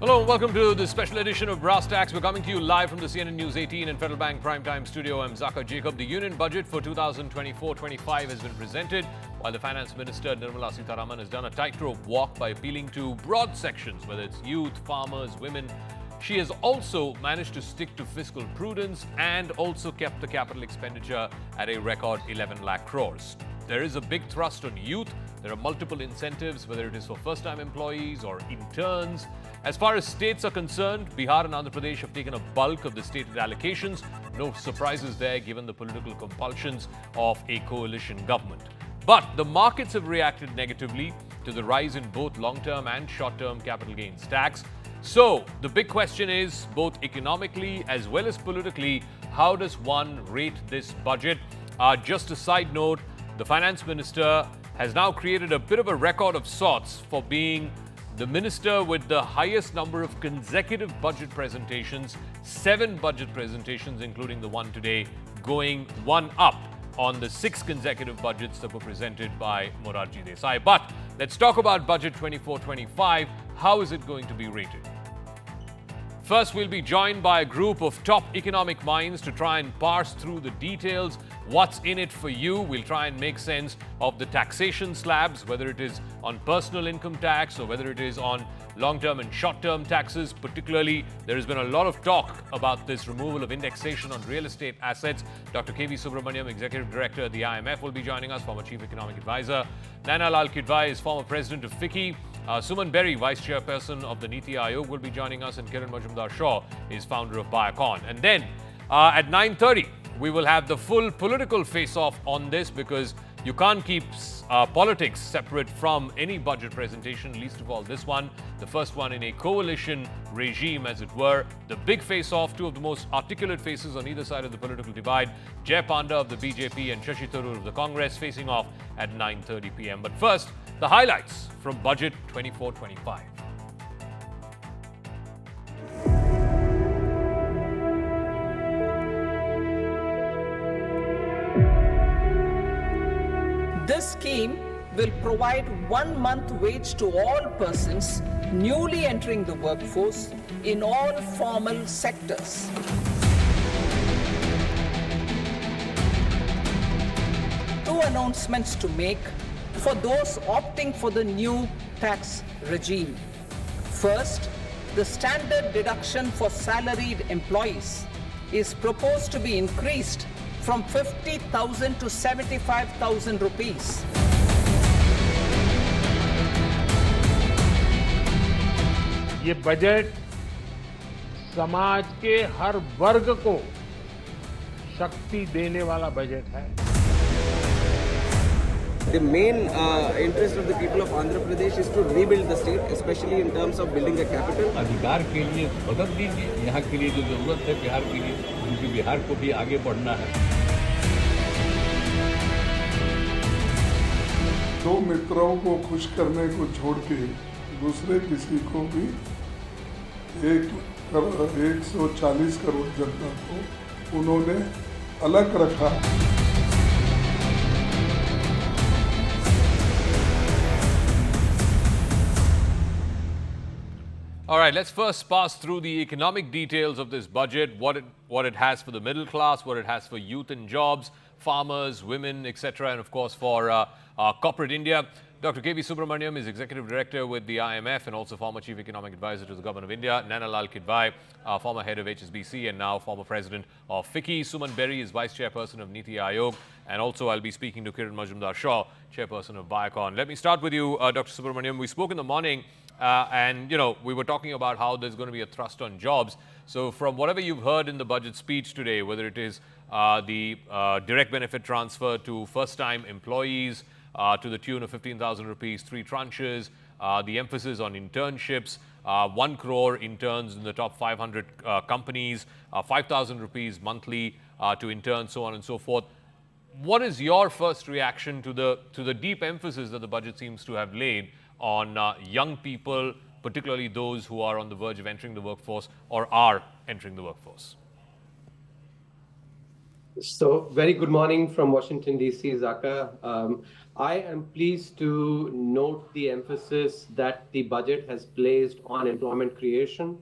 Hello and welcome to this special edition of Brass Tacks. We're coming to you live from the CNN News 18 and Federal Bank Primetime Studio. I'm Zaka Jacob. The Union Budget for 2024-25 has been presented, while the Finance Minister Nirmala Sitharaman has done a tightrope walk by appealing to broad sections, whether it's youth, farmers, women. She has also managed to stick to fiscal prudence and also kept the capital expenditure at a record 11 lakh crores. There is a big thrust on youth. There are multiple incentives, whether it is for first-time employees or interns. As far as states are concerned, Bihar and Andhra Pradesh have taken a bulk of the stated allocations. No surprises there, given the political compulsions of a coalition government. But the markets have reacted negatively to the rise in both long-term and short-term capital gains tax. So the big question is, both economically as well as politically, how does one rate this budget? Just a side note, the Finance Minister has now created a bit of a record of sorts for being the minister with the highest number of consecutive budget presentations, 7 budget presentations, including the one today, going one up on the 6 consecutive budgets that were presented by Morarji Desai. But let's talk about Budget 24-25. How is it going to be rated? First, we'll be joined by a group of top economic minds to try and parse through the details. What's in it for you? We'll try and make sense of the taxation slabs, whether it is on personal income tax or whether it is on long-term and short-term taxes. Particularly, there has been a lot of talk about this removal of indexation on real estate assets. Dr. K.V. Subramaniam, Executive Director at the IMF, will be joining us, former Chief Economic Advisor. Naina Lal Kidwai is former President of FICCI. Suman Berry, Vice Chairperson of the Niti Aayog, will be joining us, and Kiran Majumdar-Shaw is founder of Biocon. And then at 9:30, we will have the full political face-off on this, because you can't keep politics separate from any budget presentation, least of all this one, the first one in a coalition regime, as it were. The big face-off, two of the most articulate faces on either side of the political divide, Jay Panda of the BJP and Shashi Tharoor of the Congress, facing off at 9:30 p.m. But first, the highlights from Budget 24-25. This scheme will provide 1 month wage to all persons newly entering the workforce in all formal sectors. Two announcements to make for those opting for the new tax regime. First, the standard deduction for salaried employees is proposed to be increased from 50,000 to 75,000 rupees. ये budget समाज के हर वर्ग को शक्ति देने वाला budget है। The main interest of the people of Andhra Pradesh is to rebuild the state, especially in terms of building a capital. अधिकार के लिए मदद दीजिए, यहाँ के लिए जो जरूरत है बिहार के लिए, क्योंकि बिहार को भी आगे बढ़ना है। दो मित्रों को खुश करने को छोड़ के दूसरे किसी को भी 140 करोड़ जनता को उन्होंने अलग रखा। All right, let's first pass through the economic details of this budget, what it has for the middle class, what it has for youth and jobs, farmers, women, etc., and of course for corporate India. Dr. K.V. Subramaniam is Executive Director with the IMF and also former Chief Economic Advisor to the Government of India. Naina Lal Kidwai, former head of HSBC and now former President of FICCI. Suman Berry is Vice Chairperson of Niti Aayog. And also I'll be speaking to Kiran Majumdar-Shaw, Chairperson of Biocon. Let me start with you, Dr. Subramaniam. We spoke in the morning and, we were talking about how there's going to be a thrust on jobs. So from whatever you've heard in the budget speech today, whether it is the direct benefit transfer to first-time employees to the tune of 15,000 rupees, 3 tranches, the emphasis on internships, 1 crore interns in the top 500 companies, 5,000 rupees monthly to interns, so on and so forth. What is your first reaction to the deep emphasis that the budget seems to have laid on young people, particularly those who are on the verge of entering the workforce or are entering the workforce? So, very good morning from Washington, D.C., Zaka. I am pleased to note the emphasis that the budget has placed on employment creation,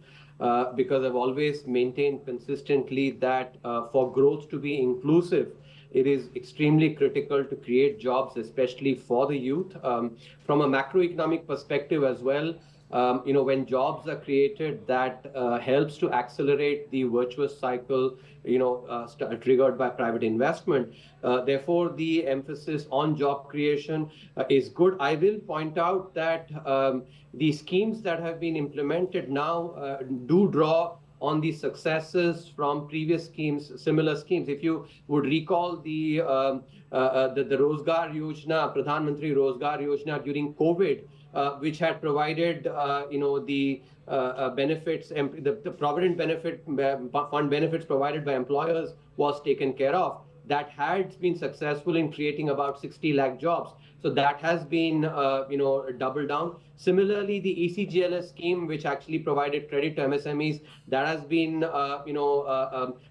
because I've always maintained consistently that for growth to be inclusive, it is extremely critical to create jobs, especially for the youth. From a macroeconomic perspective as well, when jobs are created, that helps to accelerate the virtuous cycle, triggered by private investment. Therefore, the emphasis on job creation is good. I will point out that the schemes that have been implemented now do draw on the successes from previous schemes, similar schemes. If you would recall the Rozgar Yojana, Pradhan Mantri Rozgar Yojana during COVID, which had provided, the benefits, the provident benefit fund benefits provided by employers was taken care of. That had been successful in creating about 60 lakh jobs. So that has been, doubled down. Similarly, the ECGLS scheme, which actually provided credit to MSMEs, that has been,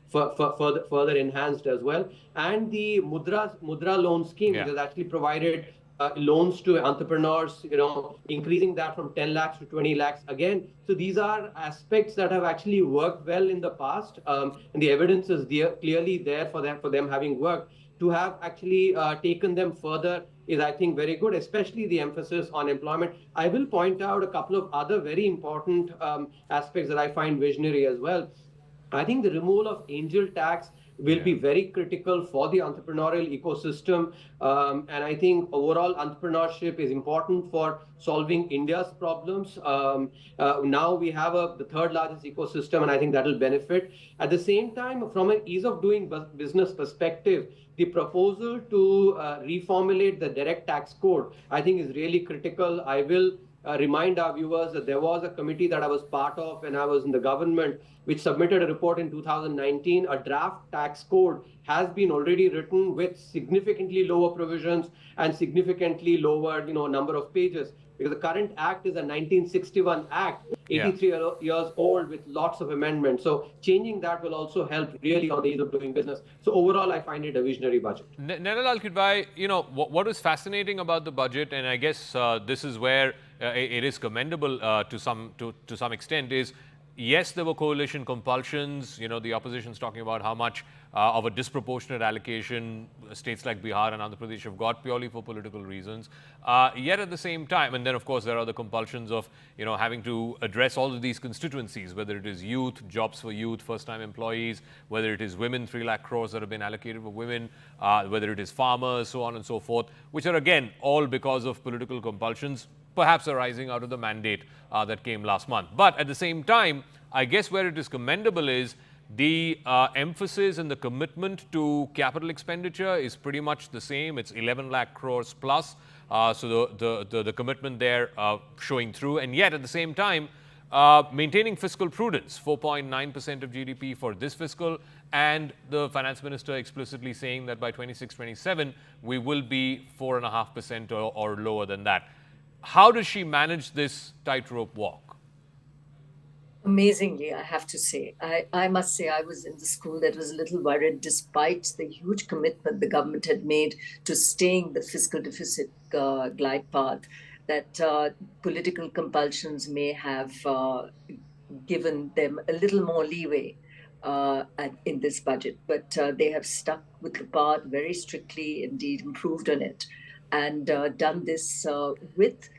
further enhanced as well. And the Mudra loan scheme, which has actually provided loans to entrepreneurs, increasing that from 10 lakhs to 20 lakhs again. So these are aspects that have actually worked well in the past, and the evidence is clearly there for them having worked. To have actually taken them further is, I think, very good, especially the emphasis on employment. I will point out a couple of other very important aspects that I find visionary as well. I think the removal of angel tax will be very critical for the entrepreneurial ecosystem. And I think overall entrepreneurship is important for solving India's problems. Now we have the third largest ecosystem, and I think that will benefit. At the same time, from an ease of doing business perspective, the proposal to reformulate the direct tax code, I think, is really critical. I will remind our viewers that there was a committee that I was part of when I was in the government, which submitted a report in 2019. A draft tax code has been already written with significantly lower provisions and significantly lower, number of pages. Because the current act is a 1961 act, 83 years old, with lots of amendments. So changing that will also help really on the ease of doing business. So overall, I find it a visionary budget. Nainalal Kidwai, what is fascinating about the budget, and I guess this is where it is commendable to some extent, is yes, there were coalition compulsions. The opposition's talking about how much of a disproportionate allocation states like Bihar and Andhra Pradesh have got purely for political reasons. Yet at the same time, and then of course there are the compulsions of having to address all of these constituencies, whether it is youth, jobs for youth, first-time employees, whether it is women, 3 lakh crores that have been allocated for women, whether it is farmers, so on and so forth, which are again all because of political compulsions, perhaps arising out of the mandate that came last month. But at the same time, I guess where it is commendable is the emphasis and the commitment to capital expenditure is pretty much the same. It's 11 lakh crores plus. So the commitment there showing through. And yet at the same time, maintaining fiscal prudence, 4.9% of GDP for this fiscal, and the finance minister explicitly saying that by 26-27, we will be 4.5% or lower than that. How does she manage this tightrope walk? Amazingly, I have to say. I must say I was in the school that was a little worried, despite the huge commitment the government had made to staying the fiscal deficit glide path, that political compulsions may have given them a little more leeway in this budget. But they have stuck with the path very strictly, indeed improved on it, and done this with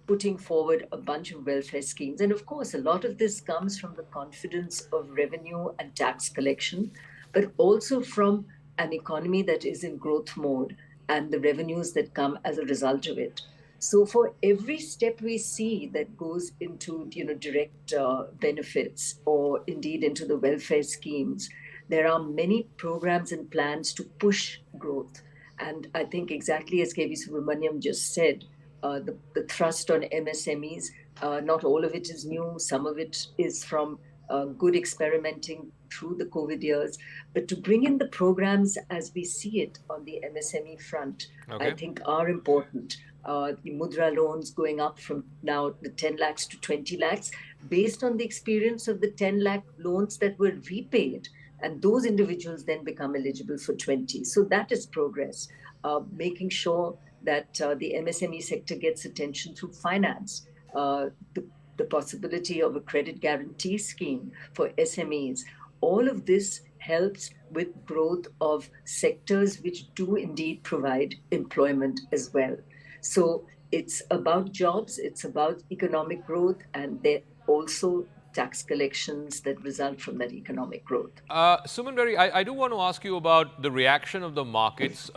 putting forward a bunch of welfare schemes. And of course, a lot of this comes from the confidence of revenue and tax collection, but also from an economy that is in growth mode and the revenues that come as a result of it. So for every step we see that goes into direct benefits, or indeed into the welfare schemes, there are many programs and plans to push growth. And I think exactly as K.V. Subramaniam just said, the thrust on MSMEs, not all of it is new. Some of it is from good experimenting through the COVID years. But to bring in the programs as we see it on the MSME front, I think are important. The Mudra loans going up from now the 10 lakhs to 20 lakhs, based on the experience of the 10 lakh loans that were repaid. And those individuals then become eligible for 20. So that is progress. Making sure that the MSME sector gets attention through finance, the possibility of a credit guarantee scheme for SMEs. All of this helps with growth of sectors which do indeed provide employment as well. So it's about jobs, it's about economic growth, and there also tax collections that result from that economic growth. Suman Berry, I do want to ask you about the reaction of the markets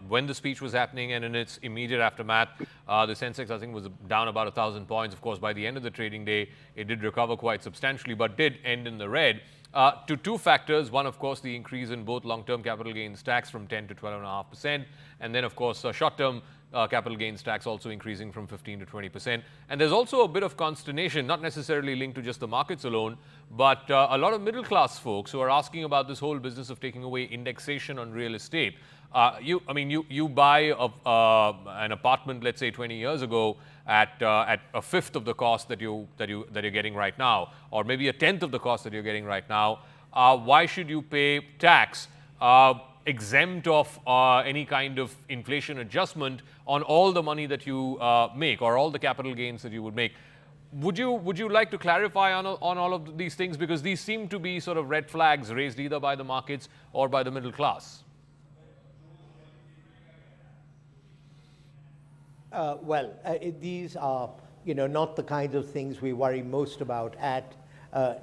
when the speech was happening and in its immediate aftermath. The Sensex, I think, was down about 1,000 points. Of course, by the end of the trading day, it did recover quite substantially, but did end in the red. To two factors. One, of course, the increase in both long-term capital gains tax from 10 to 12.5%. And then, of course, short-term capital gains tax also increasing from 15 to 20%. And there's also a bit of consternation, not necessarily linked to just the markets alone, but a lot of middle-class folks who are asking about this whole business of taking away indexation on real estate. You buy an apartment, let's say 20 years ago, at a fifth of the cost that you're getting right now, or maybe a tenth of the cost that you're getting right now. Why should you pay tax exempt of any kind of inflation adjustment on all the money that you make, or all the capital gains that you would make? Would you like to clarify on all of these things, because these seem to be sort of red flags raised either by the markets or by the middle class? These are, not the kinds of things we worry most about at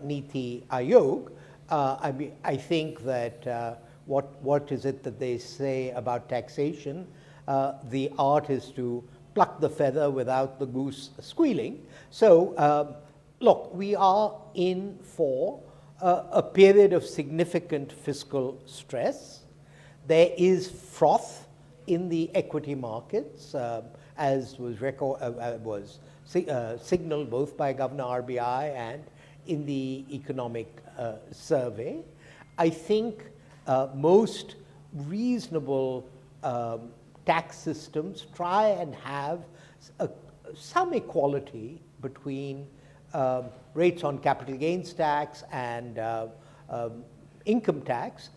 Niti Aayog. I think that what is it that they say about taxation? The art is to pluck the feather without the goose squealing. So, look, we are in for a period of significant fiscal stress. There is froth in the equity markets, as was signaled both by Governor RBI and in the economic survey. I think most reasonable tax systems try and have some equality between rates on capital gains tax and income tax,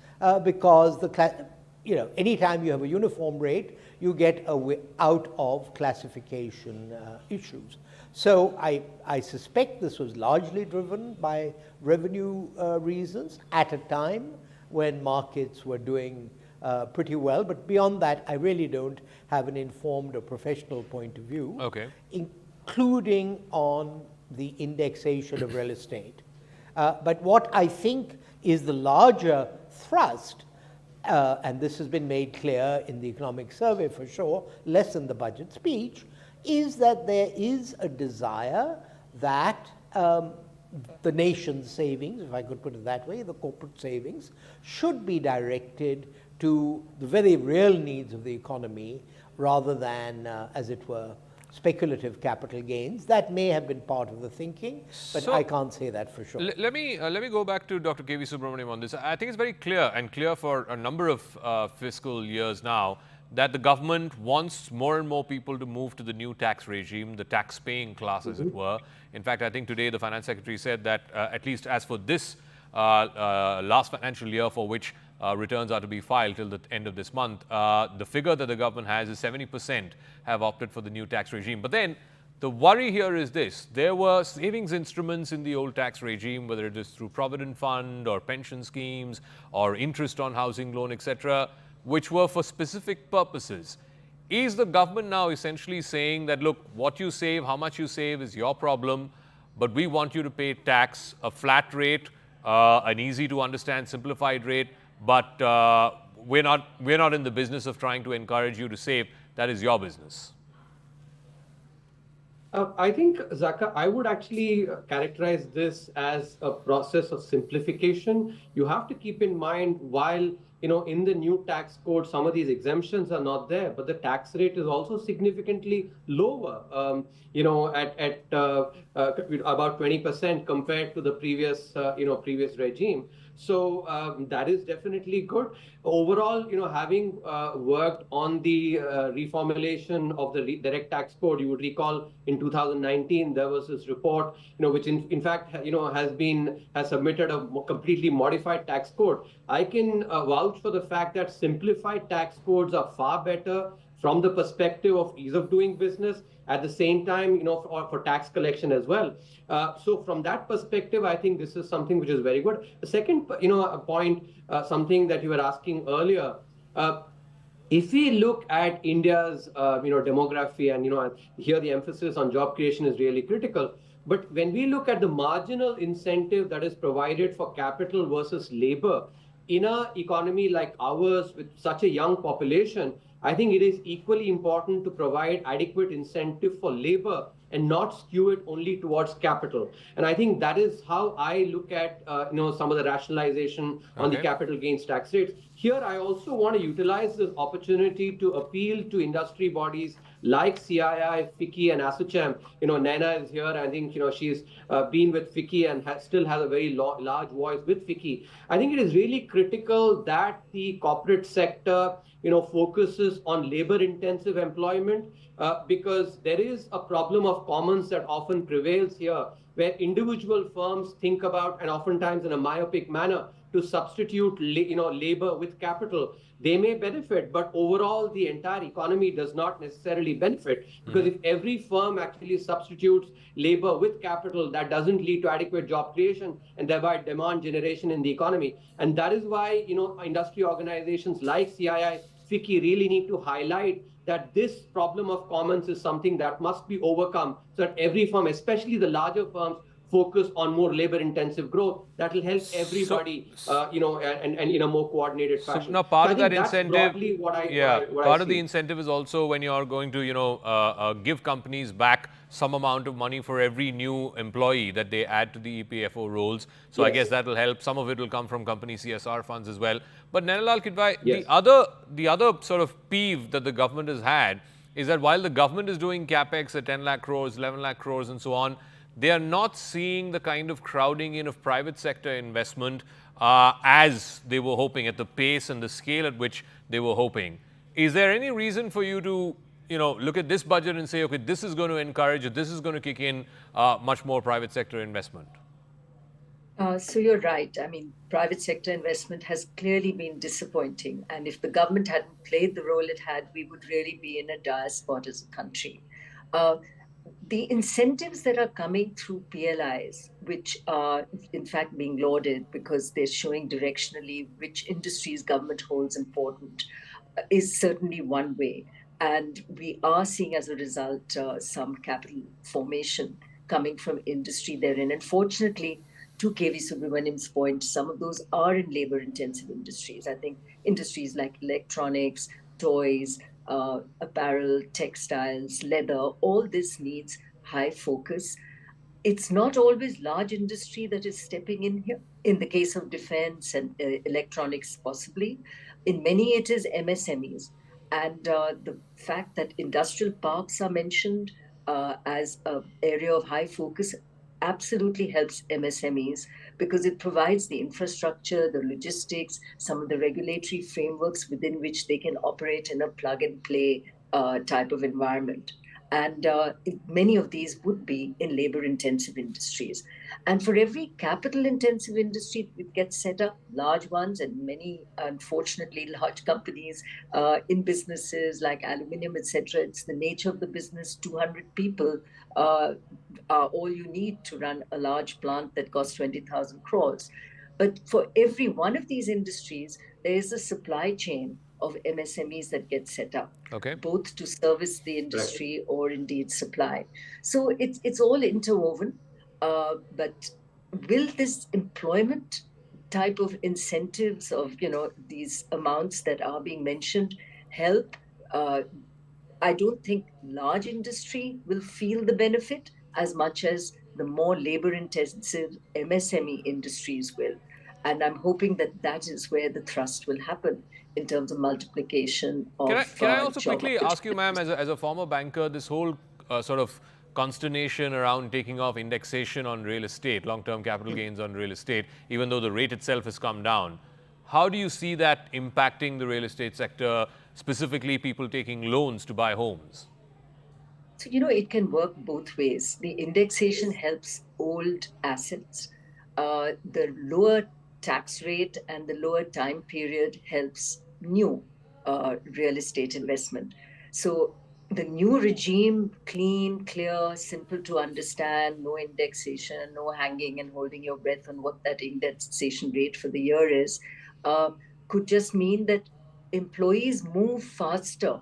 because anytime you have a uniform rate, you get out of classification issues. So I suspect this was largely driven by revenue reasons at a time when markets were doing pretty well. But beyond that, I really don't have an informed or professional point of view, including on the indexation of real estate. But what I think is the larger thrust, and this has been made clear in the economic survey for sure, less in the budget speech, is that there is a desire that the nation's savings, if I could put it that way, the corporate savings, should be directed to the very real needs of the economy rather than, as it were, speculative capital gains. That may have been part of the thinking, but so, I can't say that for sure. Let me go back to Dr. K.V. Subramaniam on this. I think it's very clear for a number of fiscal years now that the government wants more and more people to move to the new tax regime, the tax-paying class, as it were. In fact, I think today the Finance Secretary said that at least as for this last financial year for which returns are to be filed till the end of this month, the figure that the government has is 70% have opted for the new tax regime. But then the worry here is this: there were savings instruments in the old tax regime, whether it is through Provident Fund or pension schemes or interest on housing loan, etc., which were for specific purposes. Is the government now essentially saying that, look, what you save, how much you save is your problem, but we want you to pay tax, a flat rate, an easy to understand simplified rate, but we're not in the business of trying to encourage you to save. That is your business. I think, Zaka, I would actually characterize this as a process of simplification. You have to keep in mind, while in the new tax code, some of these exemptions are not there, but the tax rate is also significantly lower, at about 20% compared to the previous regime. So that is definitely good. Overall, having worked on the reformulation of the direct tax code, you would recall in 2019 there was this report, which in fact has submitted a completely modified tax code. I can vouch for the fact that simplified tax codes are far better from the perspective of ease of doing business, at the same time, for tax collection as well. So from that perspective, I think this is something which is very good. The second, a point, something that you were asking earlier, if we look at India's, demography, and here the emphasis on job creation is really critical. But when we look at the marginal incentive that is provided for capital versus labor in an economy like ours with such a young population, I think it is equally important to provide adequate incentive for labor and not skew it only towards capital. And I think that is how I look at some of the rationalization on the capital gains tax rates. Here, I also want to utilize this opportunity to appeal to industry bodies like CII, FICCI, and ASSOCHAM. Naina is here. I think she's been with FICCI and still has a very large voice with FICCI. I think it is really critical that the corporate sector focuses on labor-intensive employment, because there is a problem of commons that often prevails here, where individual firms think about, and oftentimes in a myopic manner, to substitute labor with capital. They may benefit, but overall the entire economy does not necessarily benefit, because if every firm actually substitutes labor with capital, that doesn't lead to adequate job creation and thereby demand generation in the economy. And that is why industry organizations like CII, FICCI really need to highlight that this problem of commons is something that must be overcome, so that every firm, especially the larger firms, focus on more labor-intensive growth. That will help everybody, and in a more coordinated fashion. So now, part of that incentive, part of the incentive is also when you are going to, give companies back some amount of money for every new employee that they add to the EPFO rolls. So I guess that will help. Some of it will come from company CSR funds as well. But Nainalal Kidwai, the other sort of peeve that the government has had is that while the government is doing capex at 10 lakh crores, 11 lakh crores, and so on, they are not seeing the kind of crowding in of private sector investment as they were hoping, at the pace and the scale at which they were hoping. Is there any reason for you to, look at this budget and say, okay, this is going to encourage, or this is going to kick in much more private sector investment? So you're right. I mean, private sector investment has clearly been disappointing. And if the government hadn't played the role it had, we would really be in a dire spot as a country. The incentives that are coming through PLIs, which are in fact being lauded because they're showing directionally which industries government holds important, is certainly one way. And we are seeing as a result some capital formation coming from industry therein. And fortunately, to KV Subramaniam's point, some of those are in labor-intensive industries. I think industries like electronics, toys, apparel, textiles, leather, all this needs high focus. It's not always large industry that is stepping in here. In the case of defense and electronics, possibly. In many, it is MSMEs. And the fact that industrial parks are mentioned as an area of high focus absolutely helps MSMEs, because it provides the infrastructure, the logistics, some of the regulatory frameworks within which they can operate in a plug-and-play type of environment. And many of these would be in labor-intensive industries. And for every capital-intensive industry that gets set up, large ones and many, unfortunately, large companies in businesses like aluminium, etc., it's the nature of the business. 200 people are all you need to run a large plant that costs 20,000 crores. But for every one of these industries, there is a supply chain of MSMEs that get set up, both to service the industry or indeed supply. So it's all interwoven. But will this employment type of incentives of these amounts that are being mentioned help? I don't think large industry will feel the benefit as much as the more labor-intensive MSME industries will. And I'm hoping that that is where the thrust will happen in terms of multiplication of Can I also quickly ask you, ma'am, as a former banker, this whole sort of consternation around taking off indexation on real estate, long-term capital gains on real estate, even though the rate itself has come down. How do you see that impacting the real estate sector, specifically people taking loans to buy homes? So, it can work both ways. The indexation helps old assets. The lower tax rate and the lower time period helps new real estate investment. So the new regime, clean, clear, simple to understand, no indexation, no hanging and holding your breath on what that indexation rate for the year is, could just mean that employees move faster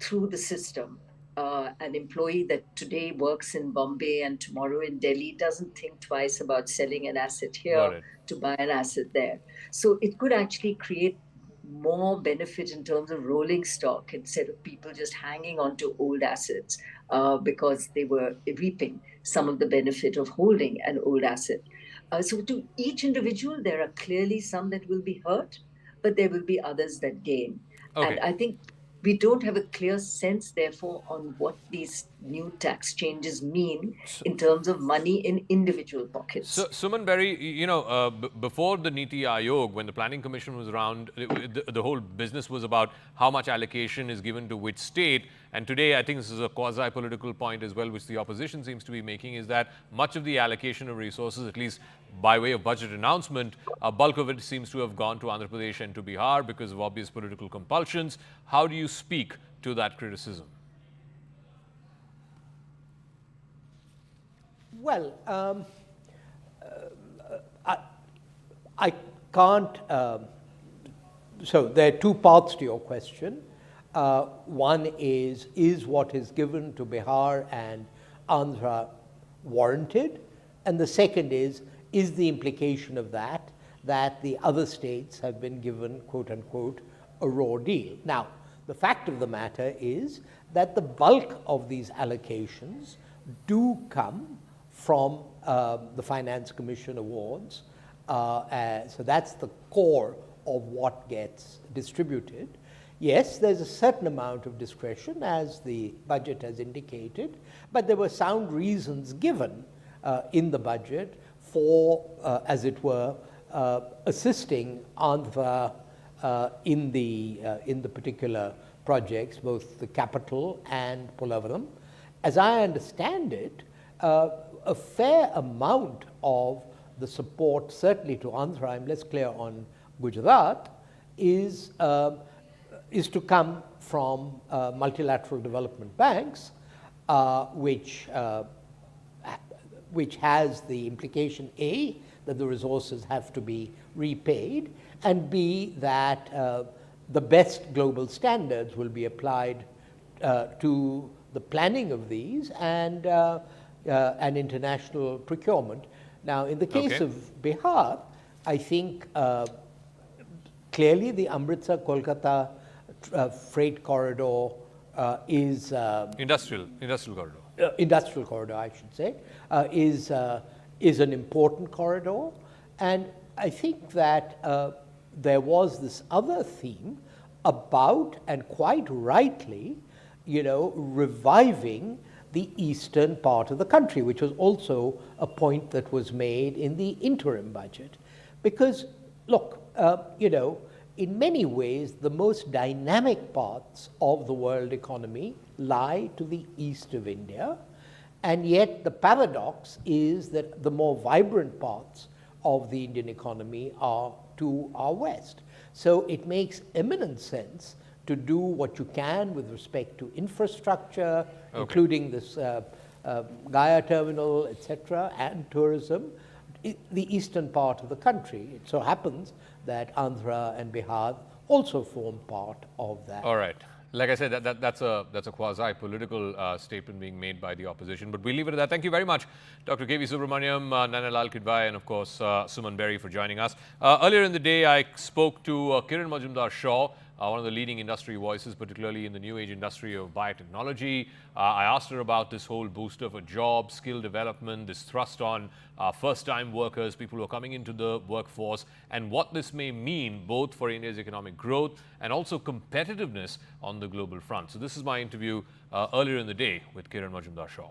through the system. An employee that today works in Bombay and tomorrow in Delhi doesn't think twice about selling an asset Got here it. to buy an asset there. So it could actually create more benefit in terms of rolling stock instead of people just hanging on to old assets because they were reaping some of the benefit of holding an old asset. So to each individual, there are clearly some that will be hurt, but there will be others that gain. Okay. And I think we don't have a clear sense, therefore, on what these new tax changes mean in terms of money in individual pockets. So, Suman Berry, before the Niti Aayog, when the Planning Commission was around, the whole business was about how much allocation is given to which state. And today, I think this is a quasi-political point as well, which the opposition seems to be making, is that much of the allocation of resources, at least by way of budget announcement, a bulk of it seems to have gone to Andhra Pradesh and to Bihar because of obvious political compulsions. How do you speak to that criticism? Well, I can't. So there are two parts to your question. One is what is given to Bihar and Andhra warranted? And the second is the implication of that the other states have been given, quote unquote, a raw deal. Now, the fact of the matter is that the bulk of these allocations do come from the Finance Commission awards. So that's the core of what gets distributed. Yes, there's a certain amount of discretion, as the budget has indicated, but there were sound reasons given in the budget for, as it were, assisting Andhra in the particular projects, both the capital and Polavaram. As I understand it, a fair amount of the support, certainly to Andhra, I'm less clear on Gujarat, is to come from multilateral development banks, which has the implication, A, that the resources have to be repaid, and B, that the best global standards will be applied to the planning of these and international procurement. Now, in the case of Bihar, I think clearly the Amritsar-Kolkata freight corridor is Industrial corridor. Industrial corridor, I should say, is an important corridor. And I think that there was this other theme about, and quite rightly, reviving the eastern part of the country, which was also a point that was made in the interim budget. Because, look, in many ways, the most dynamic parts of the world economy lie to the east of India, and yet the paradox is that the more vibrant parts of the Indian economy are to our west. So it makes eminent sense to do what you can with respect to infrastructure, including this Gaya terminal, etc., and tourism, the eastern part of the country. It so happens that Andhra and Bihar also form part of that. All right. Like I said, that's a quasi-political statement being made by the opposition. But we'll leave it at that. Thank you very much, Dr. K.V. Subramaniam, Nanalal Kidwai, and of course, Suman Berry for joining us. Earlier in the day, I spoke to Kiran Majumdar-Shaw, one of the leading industry voices, particularly in the new age industry of biotechnology. I asked her about this whole booster for jobs, skill development, this thrust on first-time workers, people who are coming into the workforce, and what this may mean both for India's economic growth and also competitiveness on the global front. So this is my interview earlier in the day with Kiran Majumdar-Shaw.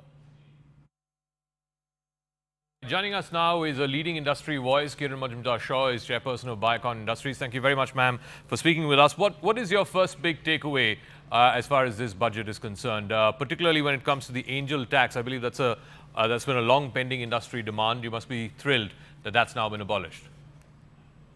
Joining us now is a leading industry voice. Kiran Majumdar-Shaw is chairperson of Biocon Industries. Thank you very much, ma'am, for speaking with us. What is your first big takeaway as far as this budget is concerned, particularly when it comes to the angel tax? I believe that's been a long pending industry demand. You must be thrilled that that's now been abolished.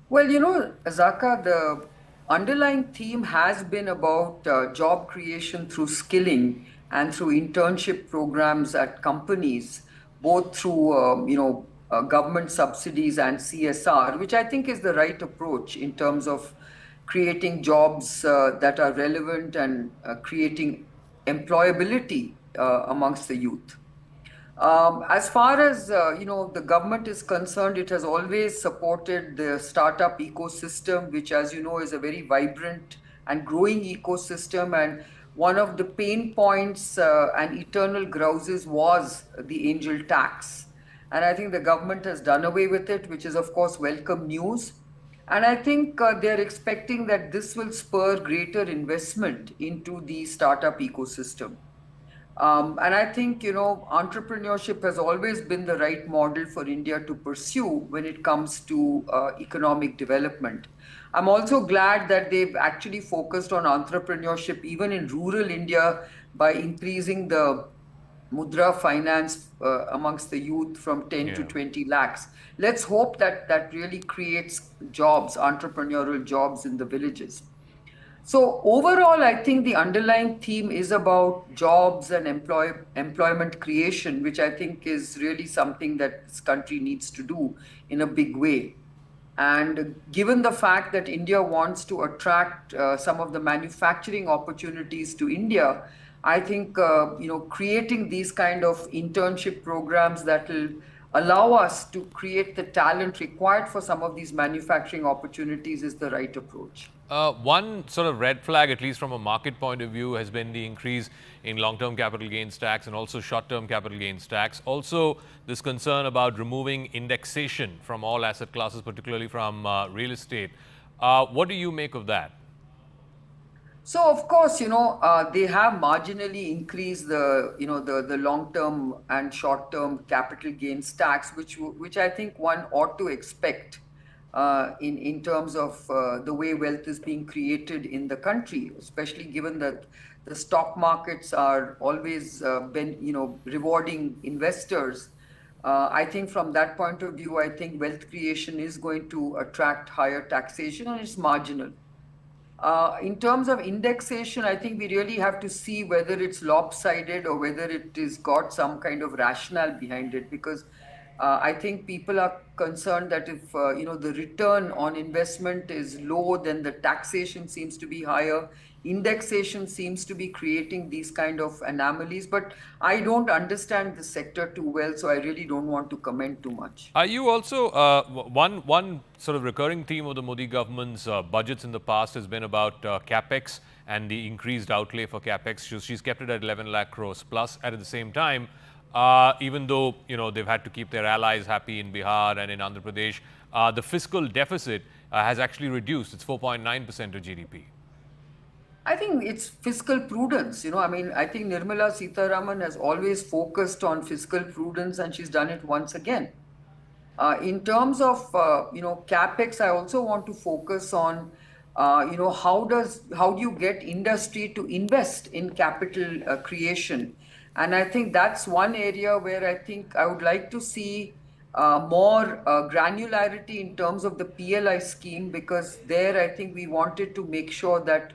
Well, Azaka, underlying theme has been about job creation through skilling and through internship programs at companies, both through government subsidies and CSR, which I think is the right approach in terms of creating jobs that are relevant and creating employability amongst the youth. As far as the government is concerned, it has always supported the startup ecosystem, which, as you know, is a very vibrant and growing ecosystem. And one of the pain points and eternal grouses was the angel tax. And I think the government has done away with it, which is, of course, welcome news. And I think they're expecting that this will spur greater investment into the startup ecosystem. And I think, entrepreneurship has always been the right model for India to pursue when it comes to economic development. I'm also glad that they've actually focused on entrepreneurship even in rural India by increasing the Mudra finance amongst the youth from 10 to 20 lakhs. Let's hope that that really creates jobs, entrepreneurial jobs in the villages. So overall, I think the underlying theme is about jobs and employment creation, which I think is really something that this country needs to do in a big way. And given the fact that India wants to attract some of the manufacturing opportunities to India, I think creating these kind of internship programs that will allow us to create the talent required for some of these manufacturing opportunities is the right approach. One sort of red flag, at least from a market point of view, has been the increase in long-term capital gains tax and also short-term capital gains tax. Also, this concern about removing indexation from all asset classes, particularly from real estate. What do you make of that? So, of course, they have marginally increased the long-term and short-term capital gains tax, which I think one ought to expect in terms of the way wealth is being created in the country, especially given that the stock markets are always rewarding investors. I think from that point of view, I think wealth creation is going to attract higher taxation, and it's marginal. In terms of indexation, I think we really have to see whether it's lopsided or whether it is got some kind of rationale behind it, because I think people are concerned that if the return on investment is low, then the taxation seems to be higher. Indexation seems to be creating these kind of anomalies, but I don't understand the sector too well, so I really don't want to comment too much. Are you also, one sort of recurring theme of the Modi government's budgets in the past has been about capex and the increased outlay for capex. She's kept it at 11 lakh crores plus. At the same time, even though they've had to keep their allies happy in Bihar and in Andhra Pradesh, the fiscal deficit has actually reduced. It's 4.9% of GDP. I think it's fiscal prudence. I think Nirmala Sitharaman has always focused on fiscal prudence, and she's done it once again. In terms of capex, I also want to focus on how do you get industry to invest in capital creation, and I think that's one area where I think I would like to see more granularity in terms of the PLI scheme, because there I think we wanted to make sure that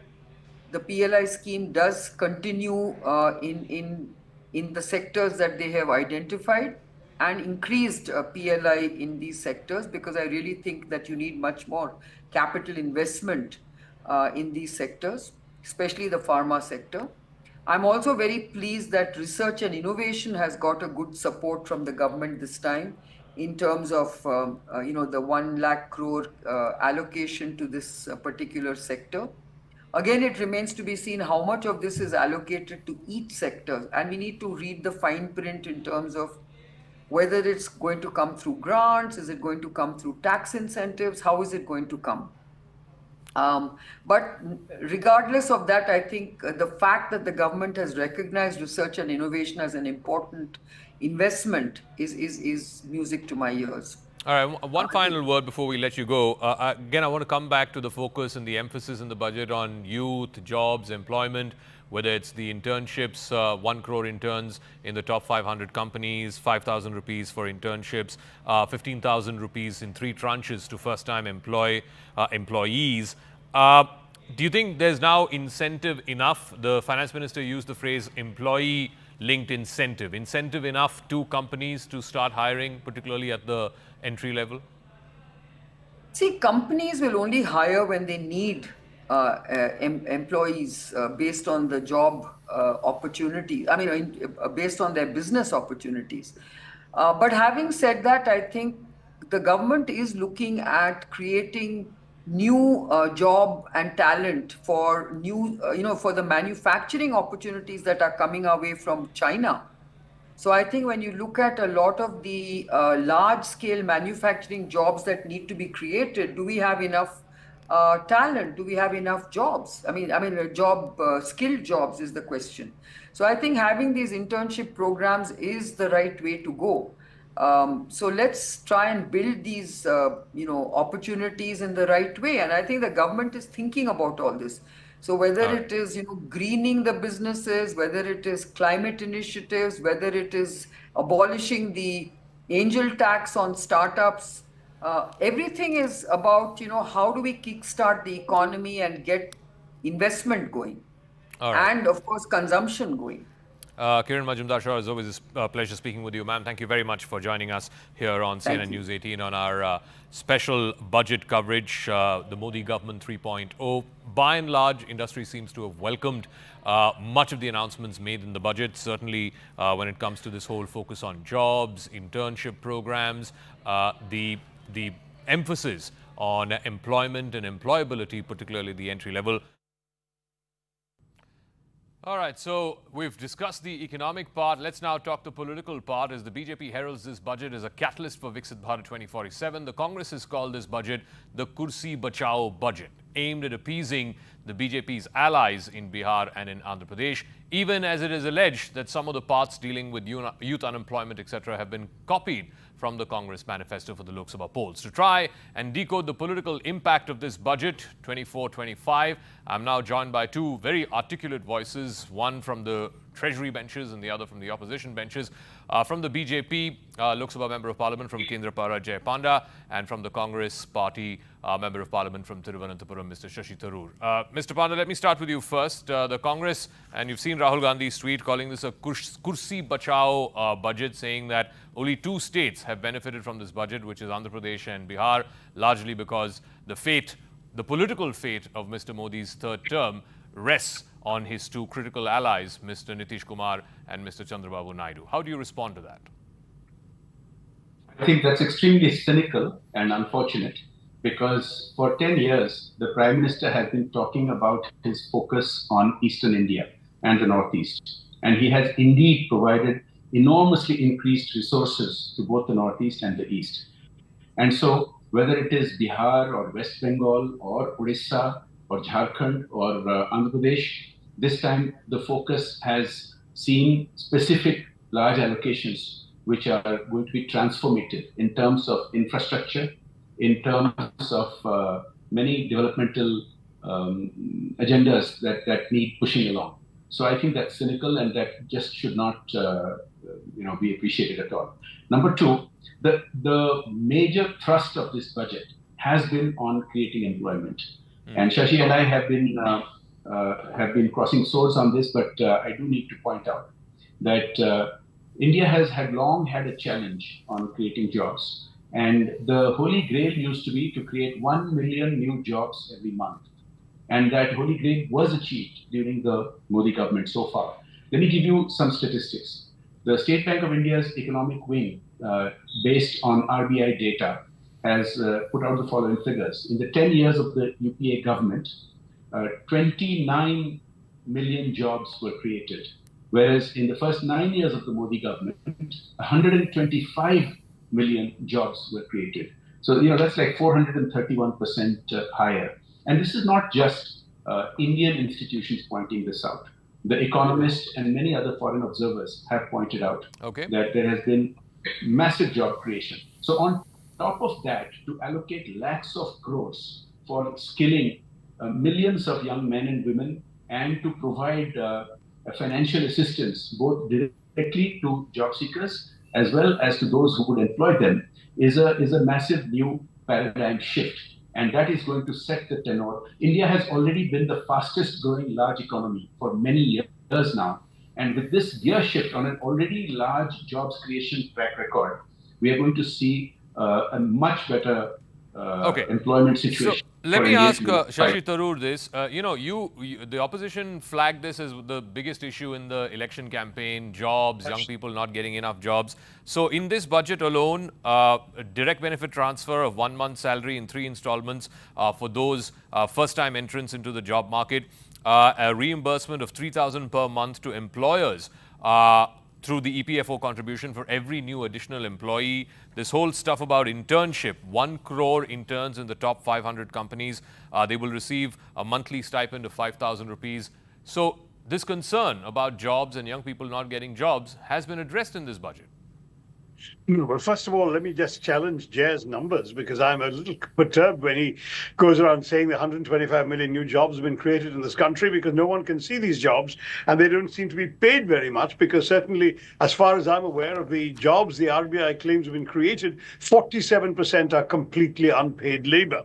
the PLI scheme does continue in the sectors that they have identified, and increased PLI in these sectors, because I really think that you need much more capital investment in these sectors, especially the pharma sector. I'm also very pleased that research and innovation has got a good support from the government this time in terms of the 1 lakh crore allocation to this particular sector. Again, it remains to be seen how much of this is allocated to each sector, and we need to read the fine print in terms of whether it's going to come through grants, is it going to come through tax incentives, how is it going to come? But regardless of that, I think the fact that the government has recognized research and innovation as an important investment is music to my ears. All right, one final word before we let you go. Again, I want to come back to the focus and the emphasis in the budget on youth, jobs, employment, whether it's the internships, 1 crore interns in the top 500 companies, 5,000 rupees for internships, 15,000 rupees in 3 tranches to first-time employees. Do you think there's now incentive enough? The finance minister used the phrase employee-linked incentive. Incentive enough to companies to start hiring, particularly at the entry level? See, companies will only hire when they need employees based on the job opportunities. I mean, based on their business opportunities. But having said that, I think the government is looking at creating new job and talent for new, for the manufacturing opportunities that are coming our way from China. So I think when you look at a lot of the large-scale manufacturing jobs that need to be created, do we have enough talent? Do we have enough jobs? I mean, skilled jobs is the question. So I think having these internship programs is the right way to go. So let's try and build these, opportunities in the right way. And I think the government is thinking about all this. So whether it is, greening the businesses, whether it is climate initiatives, whether it is abolishing the angel tax on startups, everything is about, how do we kickstart the economy and get investment going, and of course consumption going. Kiran Majumdar-Shaw, as always, it's a pleasure speaking with you, ma'am. Thank you very much for joining us here on CNN News 18 on our special budget coverage, the Modi government 3.0. By and large, industry seems to have welcomed much of the announcements made in the budget, certainly when it comes to this whole focus on jobs, internship programs, the emphasis on employment and employability, particularly the entry level. All right, so we've discussed the economic part. Let's now talk the political part. As the BJP heralds this budget as a catalyst for Viksit Bharat 2047, the Congress has called this budget the Kursi Bachao budget, aimed at appeasing the BJP's allies in Bihar and in Andhra Pradesh, even as it is alleged that some of the parts dealing with youth unemployment, etc., have been copied from the Congress manifesto for the Lok Sabha polls. To try and decode the political impact of this budget 24-25, I'm now joined by two very articulate voices, one from the Treasury benches and the other from the opposition benches. From the BJP, Lok Sabha Member of Parliament from Kendrapara, Jay Panda, and from the Congress Party Member of Parliament from Thiruvananthapuram, Mr. Shashi Tharoor. Mr. Panda, let me start with you first. The Congress, and you've seen Rahul Gandhi's tweet calling this a Kursi Bachao budget, saying that only two states have benefited from this budget, which is Andhra Pradesh and Bihar, largely because the political fate of Mr. Modi's third term rests on his two critical allies, Mr. Nitish Kumar and Mr. Chandrababu Naidu. How do you respond to that? I think that's extremely cynical and unfortunate, because for 10 years, the Prime Minister has been talking about his focus on Eastern India and the Northeast. And he has indeed provided enormously increased resources to both the Northeast and the East. And so whether it is Bihar or West Bengal or Odisha or Jharkhand or Andhra Pradesh, this time the focus has seen specific large allocations which are going to be transformative in terms of infrastructure, in terms of many developmental agendas that need pushing along. So I think that's cynical, and that just should not be appreciated at all. Number two, the major thrust of this budget has been on creating employment. And Shashi and I have been crossing swords on this, but I do need to point out that India has long had a challenge on creating jobs. And the holy grail used to be to create 1 million new jobs every month. And that holy grail was achieved during the Modi government so far. Let me give you some statistics. The State Bank of India's economic wing, based on RBI data, has put out the following figures. In the 10 years of the UPA government, 29 million jobs were created. Whereas in the first 9 years of the Modi government, 125 million jobs were created. So, that's like 431% higher. And this is not just Indian institutions pointing this out. The Economist and many other foreign observers have pointed out that there has been massive job creation. So on top of that, to allocate lakhs of crores for skilling millions of young men and women, and to provide financial assistance both directly to job seekers as well as to those who would employ them, is a massive new paradigm shift. and that is going to set the tenor. India has already been the fastest growing large economy for many years now. And with this gear shift on an already large jobs creation track record, we are going to see a much better employment situation. So let me ask Shashi Tharoor this. The opposition flagged this as the biggest issue in the election campaign, jobs, young people not getting enough jobs. So in this budget alone, a direct benefit transfer of 1 month's salary in 3 installments for those first-time entrants into the job market, a reimbursement of 3,000 per month to employers through the EPFO contribution for every new additional employee. This whole stuff about internship, 1 crore interns in the top 500 companies. They will receive a monthly stipend of 5,000 rupees. So this concern about jobs and young people not getting jobs has been addressed in this budget. Well, first of all, let me just challenge Jay's numbers, because I'm a little perturbed when he goes around saying that 125 million new jobs have been created in this country, because no one can see these jobs and they don't seem to be paid very much, because certainly, as far as I'm aware of the jobs the RBI claims have been created, 47% are completely unpaid labor.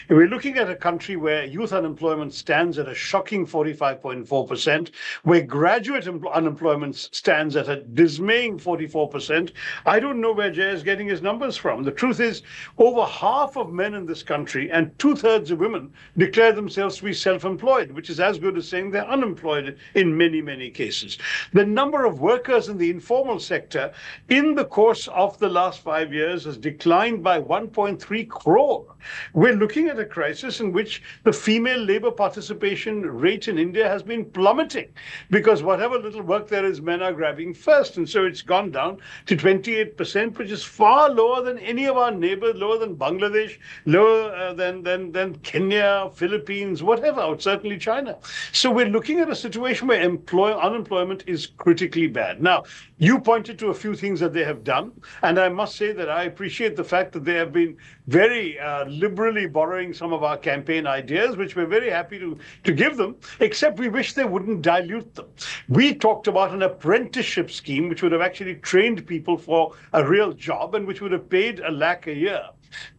We're looking at a country where youth unemployment stands at a shocking 45.4%, where graduate unemployment stands at a dismaying 44%. I don't know where Jay is getting his numbers from. The truth is, over half of men in this country and 2/3 of women declare themselves to be self-employed, which is as good as saying they're unemployed in many, many cases. The number of workers in the informal sector in the course of the last 5 years has declined by 1.3 crore. We're looking at a crisis in which the female labor participation rate in India has been plummeting, because whatever little work there is, men are grabbing first. And so it's gone down to 28%, which is far lower than any of our neighbors, lower than Bangladesh, lower than Kenya, Philippines, whatever, certainly China. So we're looking at a situation where unemployment is critically bad. Now, you pointed to a few things that they have done, and I must say that I appreciate the fact that they have been very liberally borrowing some of our campaign ideas, which we're very happy to give them, except we wish they wouldn't dilute them. We talked about an apprenticeship scheme which would have actually trained people for a real job and which would have paid 1 lakh a year.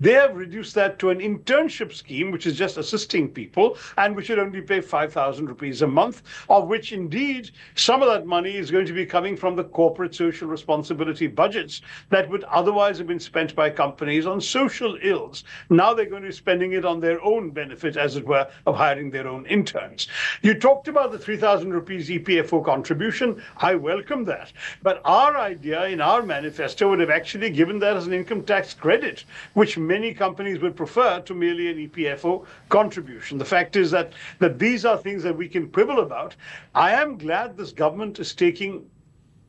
They have reduced that to an internship scheme, which is just assisting people, and which would only pay 5,000 rupees a month, of which indeed some of that money is going to be coming from the corporate social responsibility budgets that would otherwise have been spent by companies on social ills. Now they're going to be spending it on their own benefit, as it were, of hiring their own interns. You talked about the 3,000 rupees EPFO contribution. I welcome that. But our idea in our manifesto would have actually given that as an income tax credit, which many companies would prefer to merely an EPFO contribution. The fact is that these are things that we can quibble about. I am glad this government is taking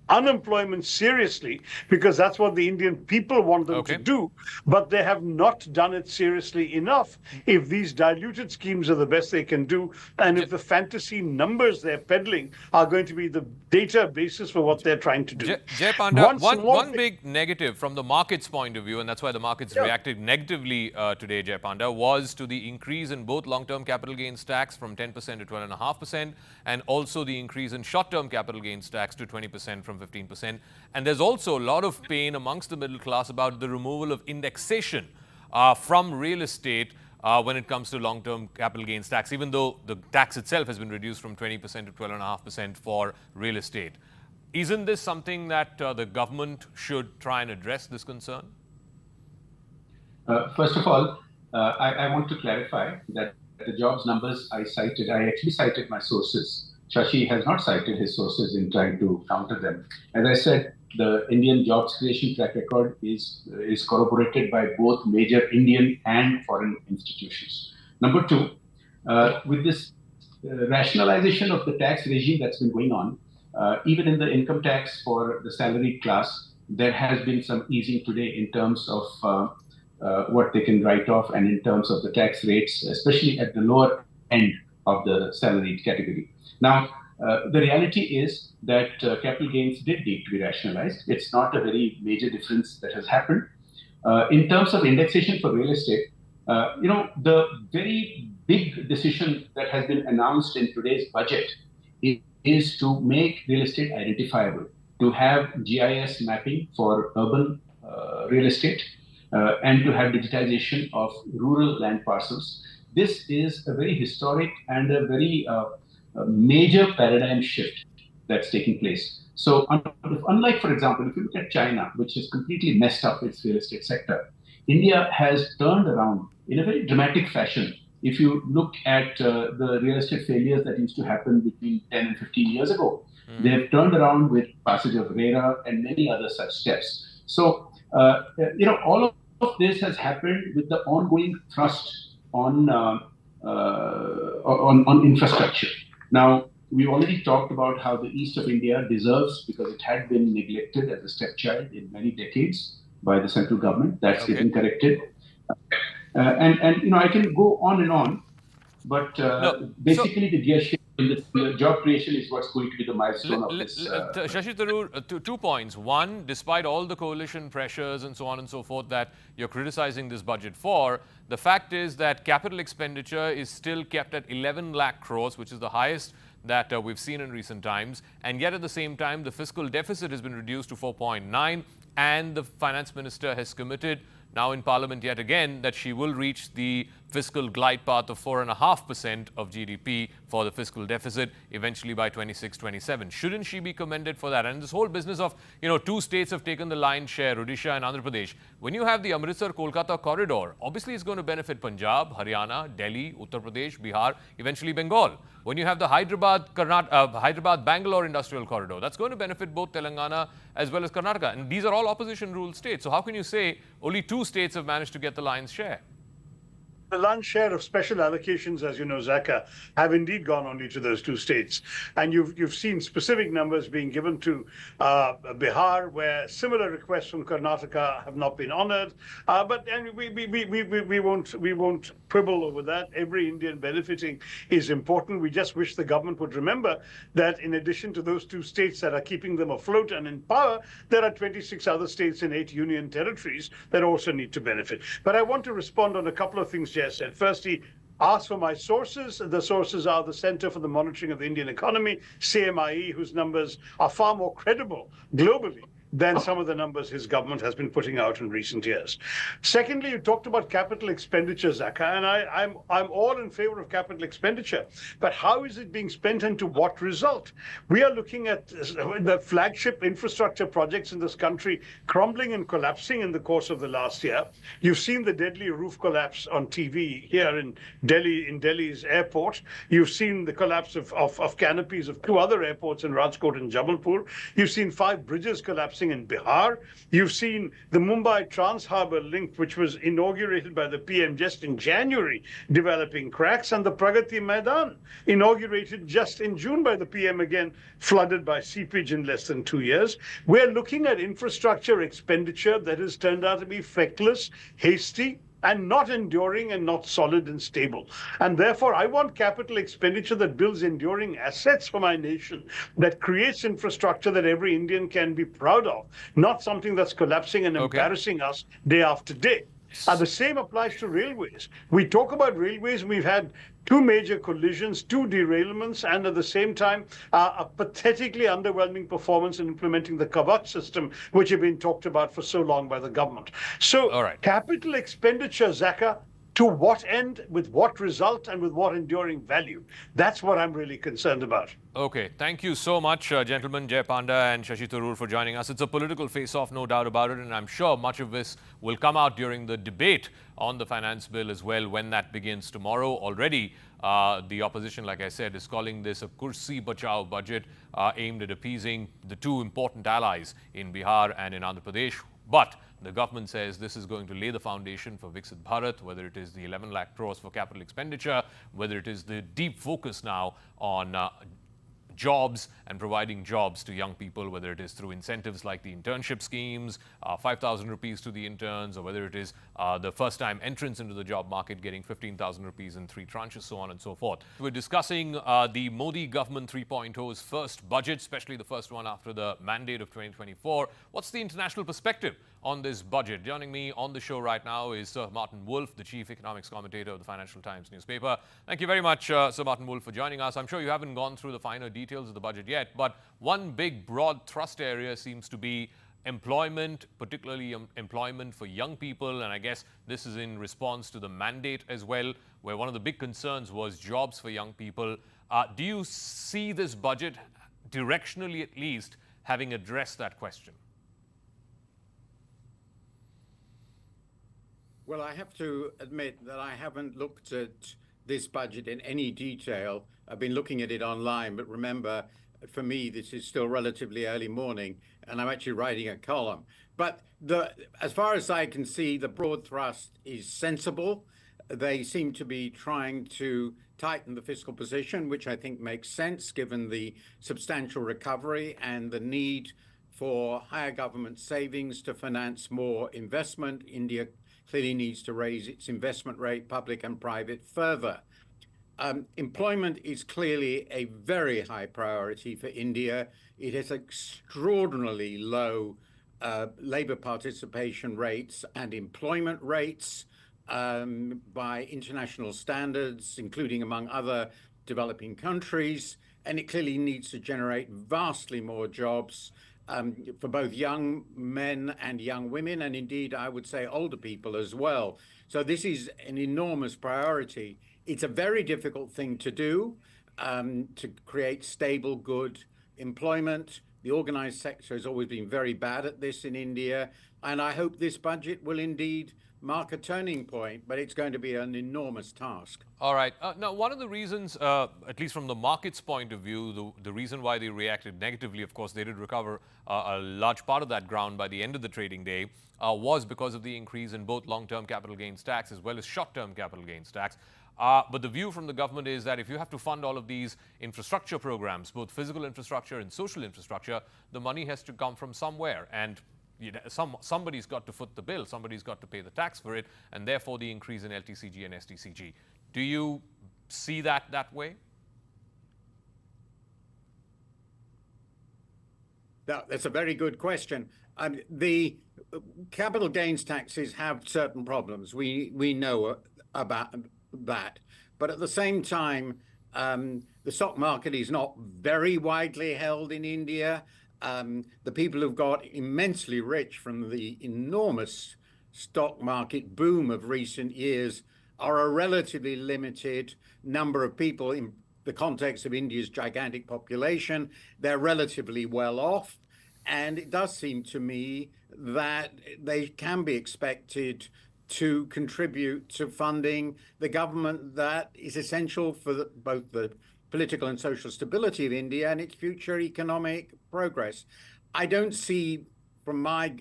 unemployment seriously, because that's what the Indian people want them to do, but they have not done it seriously enough. If these diluted schemes are the best they can do, and if the fantasy numbers they're peddling are going to be the data basis for what they're trying to do. Jay Panda, one big negative from the market's point of view, and that's why the markets reacted negatively today, Jay Panda, was to the increase in both long-term capital gains tax from 10% to 12.5%, and also the increase in short-term capital gains tax to 20% from 15%. And there's also a lot of pain amongst the middle class about the removal of indexation from real estate when it comes to long-term capital gains tax, even though the tax itself has been reduced from 20% to 12.5% for real estate. Isn't this something that the government should try and address, this concern? First of all, I want to clarify that the jobs numbers I actually cited my sources. Shashi has not cited his sources in trying to counter them. As I said, the Indian jobs creation track record is corroborated by both major Indian and foreign institutions. Number two, with this rationalization of the tax regime that's been going on, even in the income tax for the salaried class, there has been some easing today in terms of what they can write off and in terms of the tax rates, especially at the lower end of the salaried category. Now, the reality is that capital gains did need to be rationalized. It's not a very major difference that has happened. In terms of indexation for real estate, the very big decision that has been announced in today's budget is to make real estate identifiable, to have GIS mapping for urban real estate, and to have digitization of rural land parcels. This is a very historic and a very major paradigm shift that's taking place. So unlike, for example, if you look at China, which has completely messed up its real estate sector, India has turned around in a very dramatic fashion. If you look at the real estate failures that used to happen between 10 and 15 years ago, they have turned around with passage of RERA and many other such steps. So, all of this has happened with the ongoing thrust on infrastructure. Now, we've already talked about how the east of India deserves, because it had been neglected as a stepchild in many decades by the central government. That's getting corrected. And I can go on and on, but basically the gear shift in the job creation is what's going to be the milestone of this. Shashi Tharoor, 2 points. One, despite all the coalition pressures and so on and so forth that you're criticizing this budget for, the fact is that capital expenditure is still kept at 11 lakh crores, which is the highest that we've seen in recent times. And yet at the same time, the fiscal deficit has been reduced to 4.9, and the finance minister has committed now in Parliament yet again that she will reach the fiscal glide path of 4.5% of GDP for the fiscal deficit eventually by 26-27. Shouldn't she be commended for that? And this whole business of, 2 states have taken the lion's share, Odisha and Andhra Pradesh. When you have the Amritsar-Kolkata corridor, obviously it's going to benefit Punjab, Haryana, Delhi, Uttar Pradesh, Bihar, eventually Bengal. When you have the Hyderabad-Bangalore industrial corridor, that's going to benefit both Telangana as well as Karnataka. And these are all opposition-ruled states. So how can you say only 2 states have managed to get the lion's share? The lion's share of special allocations, as you know, Zaka, have indeed gone only to those 2 states. And you've seen specific numbers being given to Bihar, where similar requests from Karnataka have not been honored. But we won't quibble over that. Every Indian benefiting is important. We just wish the government would remember that in addition to those 2 states that are keeping them afloat and in power, there are 26 other states and 8 union territories that also need to benefit. But I want to respond on a couple of things Jess said. Firstly, ask for my sources. The sources are the Center for the Monitoring of the Indian Economy, CMIE, whose numbers are far more credible globally than some of the numbers his government has been putting out in recent years. Secondly, you talked about capital expenditure, Zaka, and I'm all in favor of capital expenditure. But how is it being spent and to what result? We are looking at the flagship infrastructure projects in this country crumbling and collapsing in the course of the last year. You've seen the deadly roof collapse on TV here in Delhi, in Delhi's airport. You've seen the collapse of canopies of 2 other airports in Rajkot and Jabalpur. You've seen 5 bridges collapsing in Bihar. You've seen the Mumbai Trans-Harbour link, which was inaugurated by the PM just in January, developing cracks, and the Pragati Maidan, inaugurated just in June by the PM, again flooded by seepage in less than 2 years. We're looking at infrastructure expenditure that has turned out to be feckless, hasty, and not enduring and not solid and stable. And therefore, I want capital expenditure that builds enduring assets for my nation, that creates infrastructure that every Indian can be proud of, not something that's collapsing and embarrassing us day after day. The same applies to railways. We talk about railways, we've had 2 major collisions, 2 derailments, and at the same time, a pathetically underwhelming performance in implementing the Kavach system, which have been talked about for so long by the government. So, capital expenditure, Zaka, to what end, with what result, and with what enduring value? That's what I'm really concerned about. Okay, thank you so much, gentlemen, Jay Panda and Shashi Tharoor, for joining us. It's a political face-off, no doubt about it, and I'm sure much of this will come out during the debate on the finance bill as well when that begins tomorrow. Already, the opposition, like I said, is calling this a Kursi Bachao budget aimed at appeasing the 2 important allies in Bihar and in Andhra Pradesh. But the government says this is going to lay the foundation for Viksit Bharat, whether it is the 11 lakh crores for capital expenditure, whether it is the deep focus now on jobs and providing jobs to young people, whether it is through incentives like the internship schemes, 5,000 rupees to the interns, or whether it is the first-time entrance into the job market getting 15,000 rupees in 3 tranches, so on and so forth. We're discussing the Modi government 3.0's first budget, especially the first one after the mandate of 2024. What's the international perspective on this budget? Joining me on the show right now is Sir Martin Wolf, the chief economics commentator of the Financial Times newspaper. Thank you very much, Sir Martin Wolf, for joining us. I'm sure you haven't gone through the finer details of the budget yet, but one big broad thrust area seems to be employment, particularly employment for young people, and I guess this is in response to the mandate as well, where one of the big concerns was jobs for young people. Do you see this budget, directionally at least, having addressed that question? Well, I have to admit that I haven't looked at this budget in any detail. I've been looking at it online, but remember, for me, this is still relatively early morning, and I'm actually writing a column. But as far as I can see, the broad thrust is sensible. They seem to be trying to tighten the fiscal position, which I think makes sense given the substantial recovery and the need for higher government savings to finance more investment. India clearly needs to raise its investment rate, public and private, further. Employment is clearly a very high priority for India. It has extraordinarily low labor participation rates and employment rates by international standards, including among other developing countries. And it clearly needs to generate vastly more jobs for both young men and young women, and indeed, I would say older people as well. So this is an enormous priority. It's a very difficult thing to do, to create stable, good employment. The organized sector has always been very bad at this in India, and I hope this budget will indeed mark a turning point, but it's going to be an enormous task. All right. Now, one of the reasons, at least from the market's point of view, the reason why they reacted negatively, of course, they did recover a large part of that ground by the end of the trading day, was because of the increase in both long-term capital gains tax as well as short-term capital gains tax. But the view from the government is that if you have to fund all of these infrastructure programs, both physical infrastructure and social infrastructure, the money has to come from somewhere. And somebody's got to foot the bill, somebody's got to pay the tax for it, and therefore the increase in LTCG and STCG. Do you see that way? That's a very good question. The capital gains taxes have certain problems. We know about that. But at the same time, the stock market is not very widely held in India. The people who've got immensely rich from the enormous stock market boom of recent years are a relatively limited number of people in the context of India's gigantic population. They're relatively well off. And it does seem to me that they can be expected to contribute to funding the government that is essential for both the political and social stability of India and its future economic progress. I don't see, from my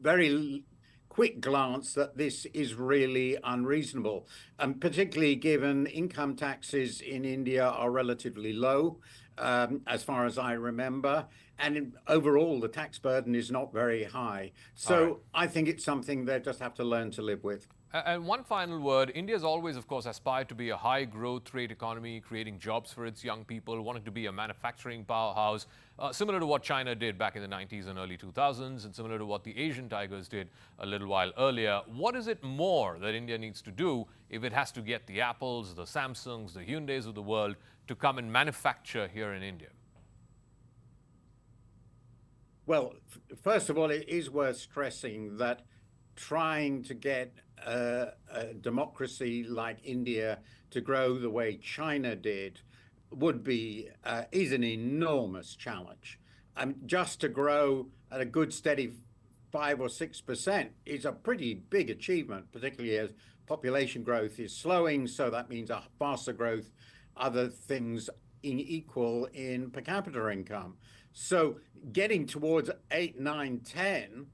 very quick glance, that this is really unreasonable, particularly given income taxes in India are relatively low, as far as I remember. And overall, the tax burden is not very high. So I think it's something they just have to learn to live with. And one final word, India's always, of course, aspired to be a high growth rate economy, creating jobs for its young people, wanting to be a manufacturing powerhouse, similar to what China did back in the 90s and early 2000s, and similar to what the Asian tigers did a little while earlier. What is it more that India needs to do if it has to get the Apples, the Samsungs, the Hyundais of the world to come and manufacture here in India? Well, first of all, it is worth stressing that trying to get a democracy like India to grow the way China did is an enormous challenge. Just to grow at a good steady 5 or 6% is a pretty big achievement, particularly as population growth is slowing. So that means a faster growth, other things equal in per capita income. So getting towards 8, 9, 10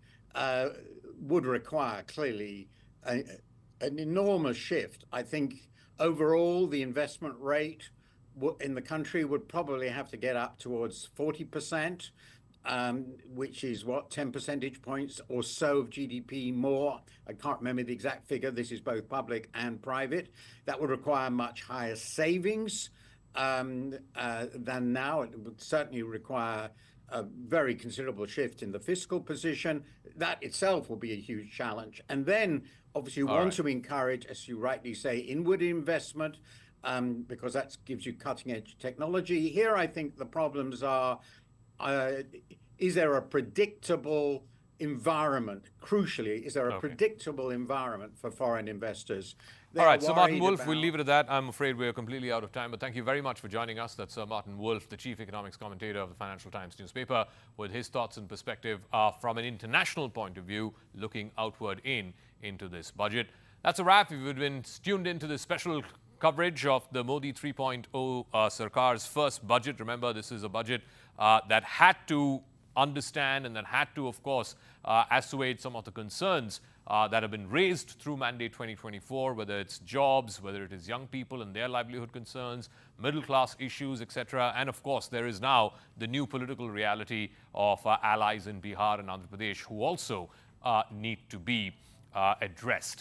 would require clearly an enormous shift. I think overall the investment rate in the country would probably have to get up towards 40%, which is 10 percentage points or so of GDP more. I can't remember the exact figure. This is both public and private. That would require much higher savings than now. It would certainly require a very considerable shift in the fiscal position. That itself will be a huge challenge. And then obviously you want to encourage, as you rightly say, inward investment, because that gives you cutting edge technology. Here I think the problems are, is there a predictable environment, crucially, is there a predictable environment for foreign investors? All right, so Martin Wolf, we'll leave it at that. I'm afraid we're completely out of time, but thank you very much for joining us. That's Martin Wolf, the chief economics commentator of the Financial Times newspaper, with his thoughts and perspective from an international point of view, looking outward into this budget. That's a wrap. If you've been tuned into this special coverage of the Modi 3.0 Sarkar's first budget. Remember, this is a budget that had to understand and that had to, of course, assuage some of the concerns that have been raised through Mandate 2024, whether it's jobs, whether it is young people and their livelihood concerns, middle-class issues, etc. And, of course, there is now the new political reality of allies in Bihar and Andhra Pradesh who also need to be addressed.